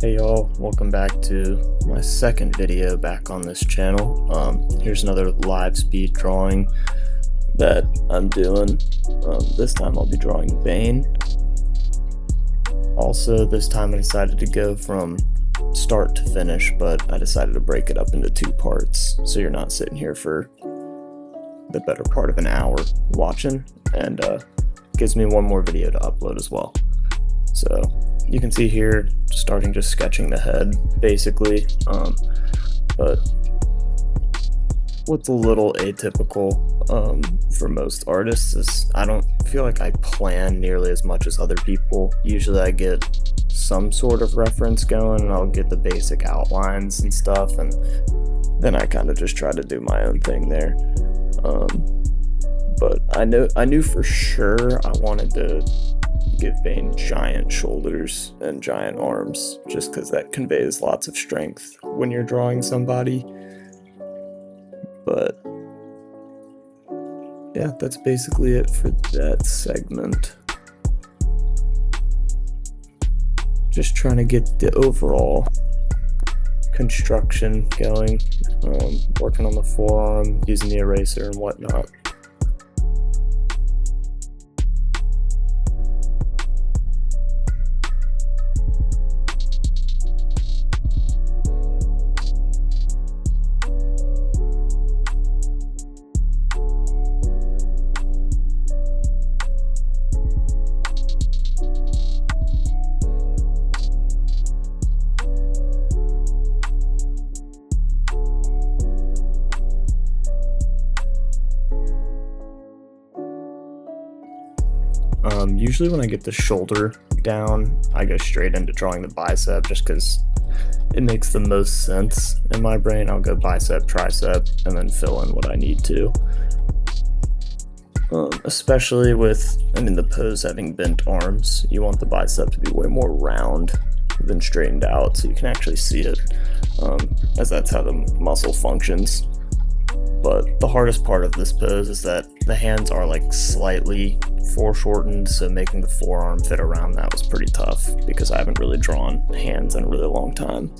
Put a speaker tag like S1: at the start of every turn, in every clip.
S1: Hey y'all, welcome back to my second video back on this channel. Here's another live speed drawing that I'm doing. This time I'll be drawing Bane. Also, this time I decided to go from start to finish, but I decided to break it up into two parts, so you're not sitting here for the better part of an hour watching, and gives me one more video to upload as well. So you can see here, starting just sketching the head, basically, but what's a little atypical for most artists is I don't feel like I plan nearly as much as other people. Usually I get some sort of reference going, and I'll get the basic outlines and stuff, and then I kind of just try to do my own thing there. But I knew for sure I wanted to give Bane giant shoulders and giant arms, just because that conveys lots of strength when you're drawing somebody. But yeah, that's basically it for that segment. Just trying to get the overall construction going, working on the forearm, using the eraser and whatnot. Usually when I get the shoulder down, I go straight into drawing the bicep just because it makes the most sense in my brain. I'll go bicep, tricep, and then fill in what I need to. Especially with, the pose having bent arms, you want the bicep to be way more round than straightened out so you can actually see it, as that's how the muscle functions. But the hardest part of this pose is that the hands are like slightly foreshortened, so making the forearm fit around that was pretty tough because I haven't really drawn hands in a really long time.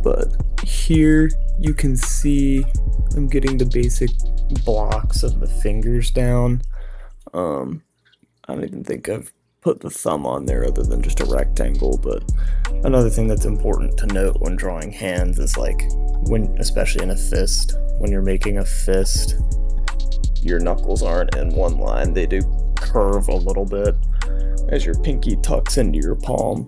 S1: But here you can see I'm getting the basic blocks of the fingers down. I don't even think I've put the thumb on there other than just a rectangle. But another thing that's important to note when drawing hands is especially in a fist, when you're making a fist, your knuckles aren't in one line. They do curve a little bit as your pinky tucks into your palm.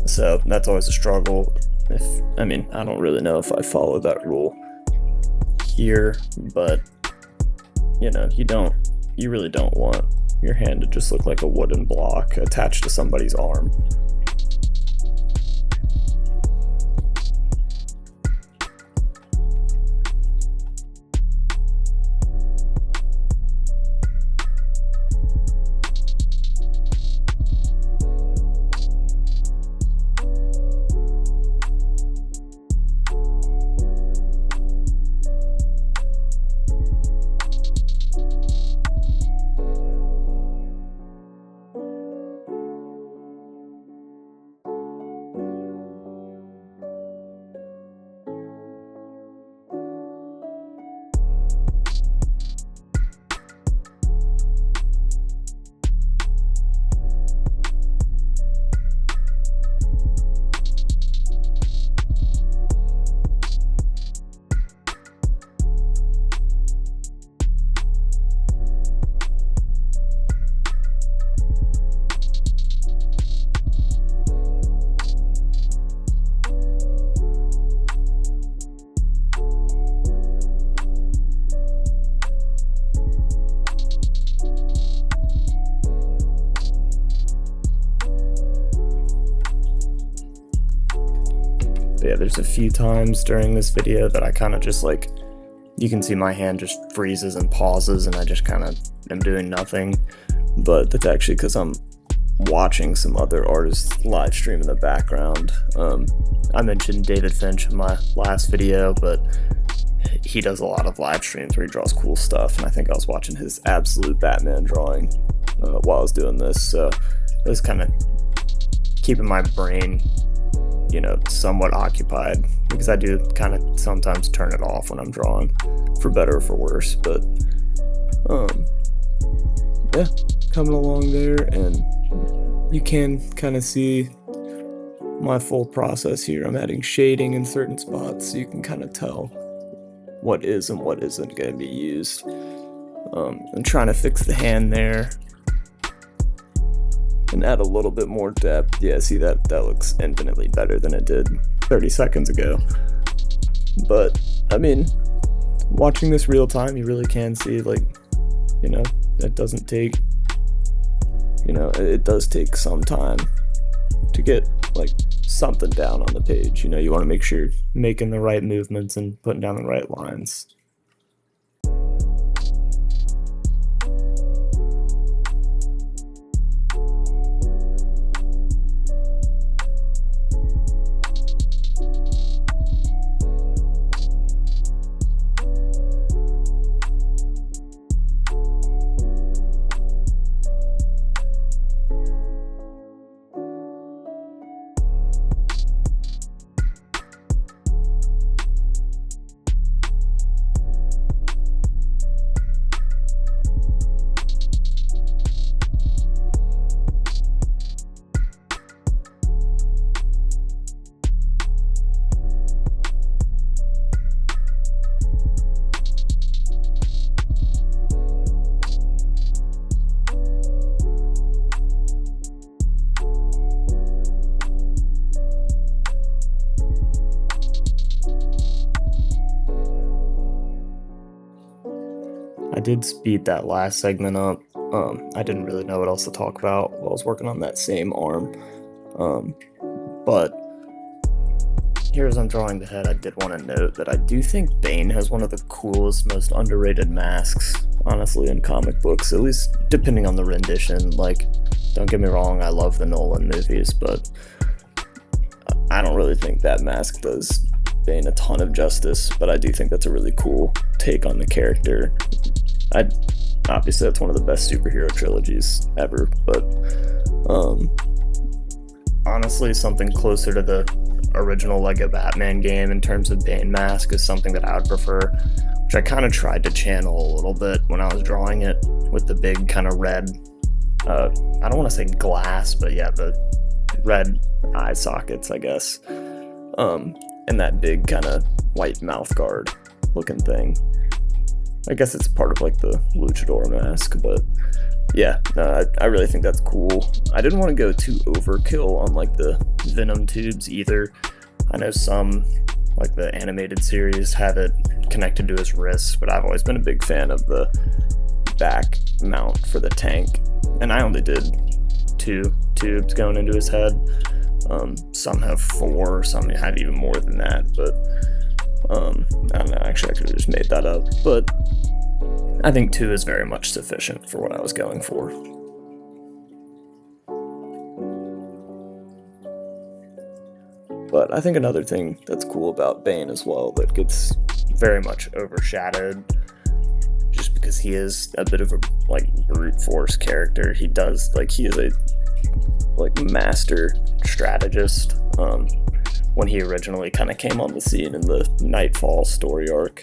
S1: So that's always a struggle. I don't really know if I follow that rule here, but you really don't want your hand to just look like a wooden block attached to somebody's arm. But yeah, there's a few times during this video that I kind of just like, you can see my hand just freezes and pauses and I just kind of am doing nothing. But that's actually because I'm watching some other artists live stream in the background. I mentioned David Finch in my last video, but he does a lot of live streams where he draws cool stuff, and I think I was watching his absolute Batman drawing while I was doing this, so it was kind of keeping my brain, you know, somewhat occupied, because I do kind of sometimes turn it off when I'm drawing, for better or for worse. But yeah, coming along there, and you can kind of see my full process here. I'm adding shading in certain spots so you can kind of tell what is and what isn't going to be used. I'm trying to fix the hand there and add a little bit more depth. Yeah, see, that looks infinitely better than it did 30 seconds ago. But I mean, watching this real time, you really can see, like, you know, it doesn't take, you know, it does take some time to get like something down on the page. You know, you want to make sure you're making the right movements and putting down the right lines. I did speed that last segment up. I didn't really know what else to talk about while I was working on that same arm. But here as I'm drawing the head, I did want to note that I do think Bane has one of the coolest, most underrated masks, honestly, in comic books, at least depending on the rendition. Like, don't get me wrong, I love the Nolan movies, but I don't really think that mask does Bane a ton of justice, but I do think that's a really cool take on the character. Obviously that's one of the best superhero trilogies ever, but honestly, something closer to the original Lego Batman game in terms of Bane mask is something that I would prefer, which I kind of tried to channel a little bit when I was drawing it, with the big kind of red, I don't want to say glass, but yeah, the red eye sockets, I guess, and that big kind of white mouth guard looking thing. I guess it's part of like the luchador mask, but yeah, no, I really think that's cool. I didn't want to go too overkill on like the venom tubes either. I know some, like the animated series, have it connected to his wrists, but I've always been a big fan of the back mount for the tank, and I only did 2 tubes going into his head. Some have 4, some have even more than that, but I don't know, actually I could have just made that up, but I think 2 is very much sufficient for what I was going for. But I think another thing that's cool about Bane as well that gets very much overshadowed, just because he is a bit of a like brute force character. He is a like master strategist. When he originally kind of came on the scene in the Nightfall story arc,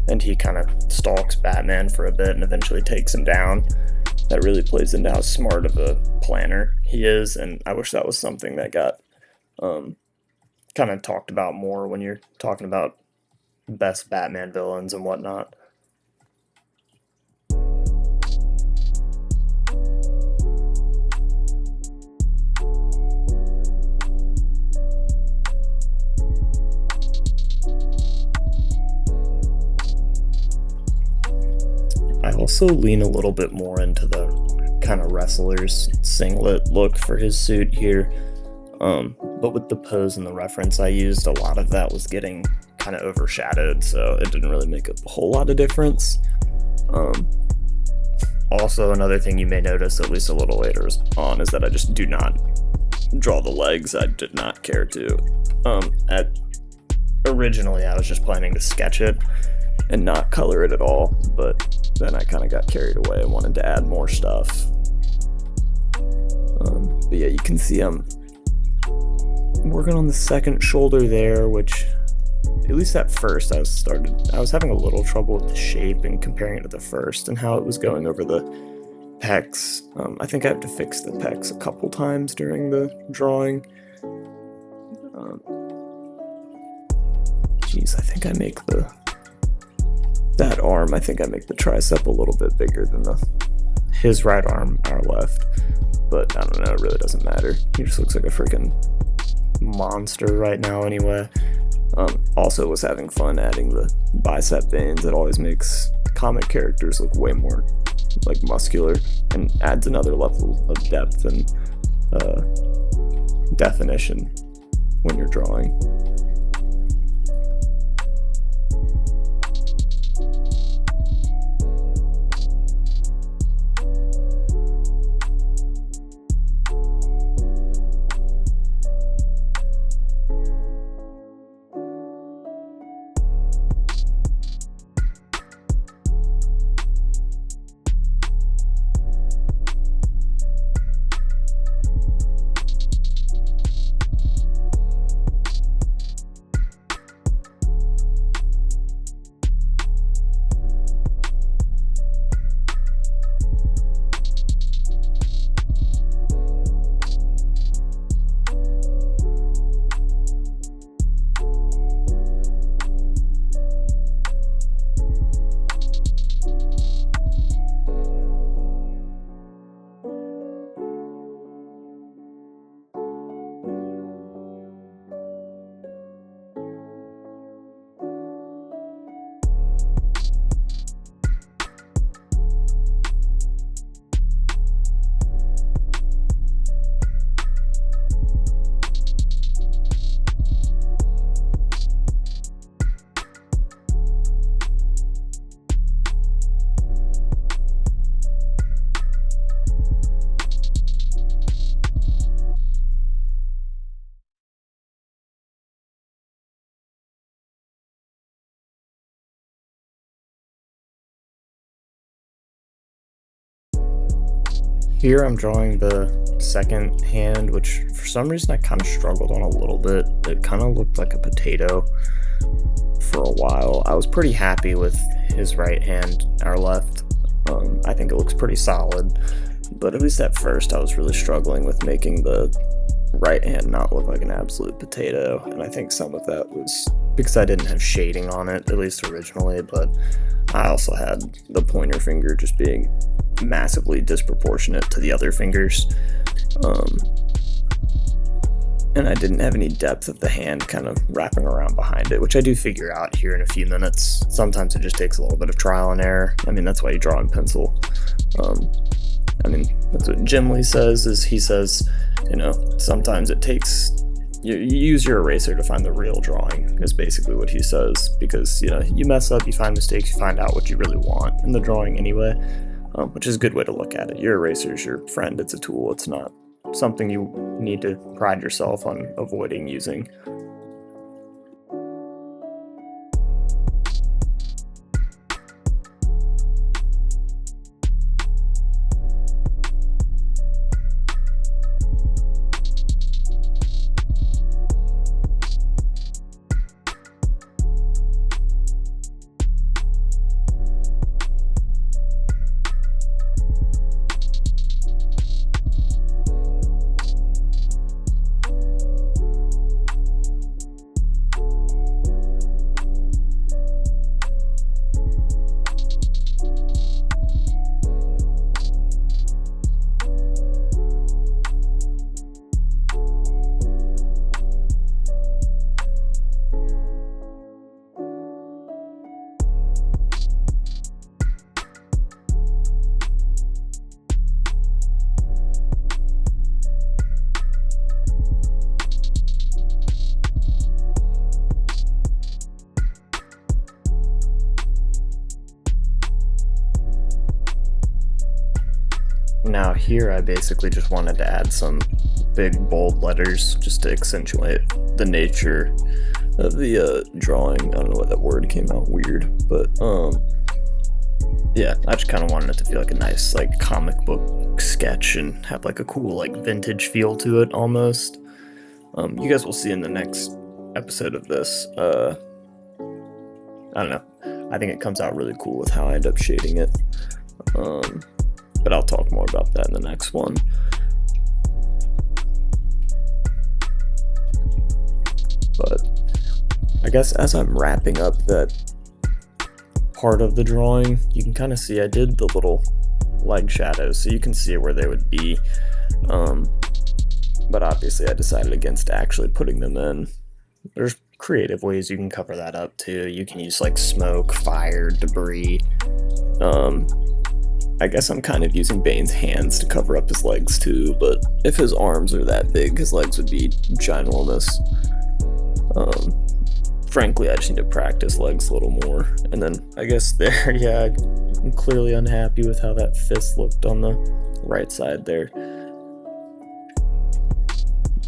S1: and he kind of stalks Batman for a bit and eventually takes him down, that really plays into how smart of a planner he is, and I wish that was something that got kind of talked about more when you're talking about best Batman villains and whatnot. I also lean a little bit more into the kind of wrestler's singlet look for his suit here. But with the pose and the reference I used, a lot of that was getting kind of overshadowed, so it didn't really make a whole lot of difference. Um, Also, another thing you may notice, at least a little later on, is that I just do not draw the legs. I did not care to. Originally, I was just planning to sketch it and not color it at all, but then I kind of got carried away and wanted to add more stuff. But yeah, you can see I'm working on the second shoulder there, which at least at first I was having a little trouble with the shape and comparing it to the first and how it was going over the pecs. I think I have to fix the pecs a couple times during the drawing. Geez, I think I make that arm, I think I make the tricep a little bit bigger than his right arm, our left. But I don't know, it really doesn't matter. He just looks like a freaking monster right now anyway. Also was having fun adding the bicep veins. It always makes comic characters look way more like muscular and adds another level of depth and definition when you're drawing. Here I'm drawing the second hand, which for some reason I kind of struggled on a little bit. It kind of looked like a potato for a while. I was pretty happy with his right hand, our left. I think it looks pretty solid, but at least at first I was really struggling with making the right hand not look like an absolute potato, and I think some of that was because I didn't have shading on it, at least originally, but I also had the pointer finger just being massively disproportionate to the other fingers, and I didn't have any depth of the hand kind of wrapping around behind it, which I do figure out here in a few minutes. Sometimes it just takes a little bit of trial and error. I mean, that's why you draw in pencil. I mean, that's what Jim Lee says, is he says, you know, sometimes it takes, you use your eraser to find the real drawing, is basically what he says, because, you know, you mess up, you find mistakes, you find out what you really want in the drawing anyway, which is a good way to look at it. Your eraser is your friend, it's a tool, it's not something you need to pride yourself on avoiding using. Now here I basically just wanted to add some big bold letters just to accentuate the nature of the drawing. I don't know why that word came out weird, but yeah, I just kind of wanted it to feel like a nice like comic book sketch and have like a cool like vintage feel to it almost. You guys will see in the next episode of this. I don't know. I think it comes out really cool with how I end up shading it. But I'll talk more about that in the next one. But I guess as I'm wrapping up that part of the drawing, you can kind of see I did the little leg shadows, so you can see where they would be. But obviously I decided against actually putting them in. There's creative ways you can cover that up too. You can use like smoke, fire, debris. I guess I'm kind of using Bane's hands to cover up his legs too, but if his arms are that big, his legs would be ginormous. Frankly, I just need to practice legs a little more. And then I guess there, yeah, I'm clearly unhappy with how that fist looked on the right side there.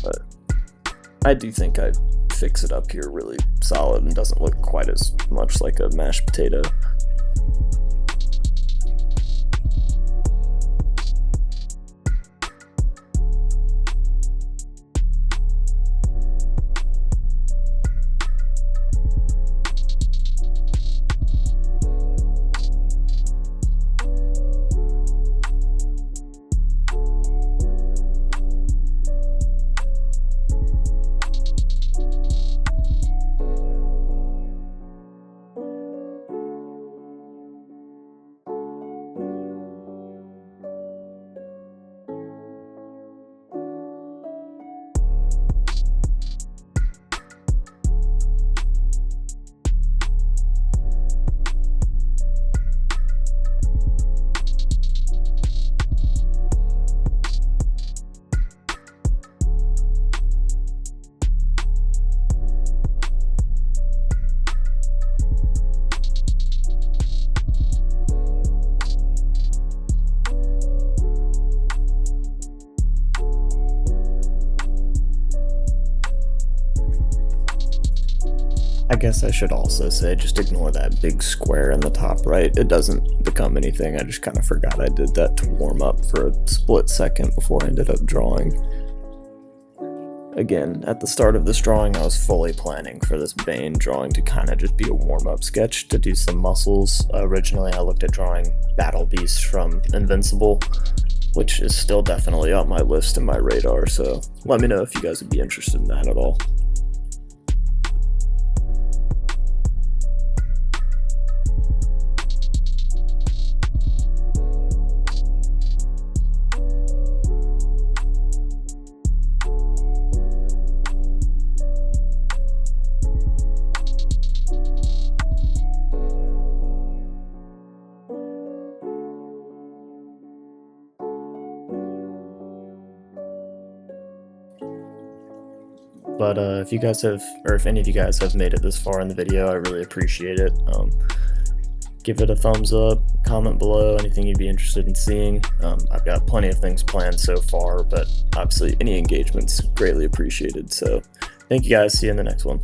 S1: But I do think I fix it up here really solid and doesn't look quite as much like a mashed potato. I guess I should also say just ignore that big square in the top right. It doesn't become anything. I just kind of forgot I did that to warm up for a split second before I ended up drawing. Again, at the start of this drawing, I was fully planning for this Bane drawing to kind of just be a warm-up sketch to do some muscles. Originally, I looked at drawing Battle Beast from Invincible, which is still definitely on my list and my radar, so let me know if you guys would be interested in that at all. But if you guys have, or if any of you guys have made it this far in the video, I really appreciate it. Give it a thumbs up, comment below anything you'd be interested in seeing. I've got plenty of things planned so far, but obviously any engagement's greatly appreciated. So thank you guys, see you in the next one.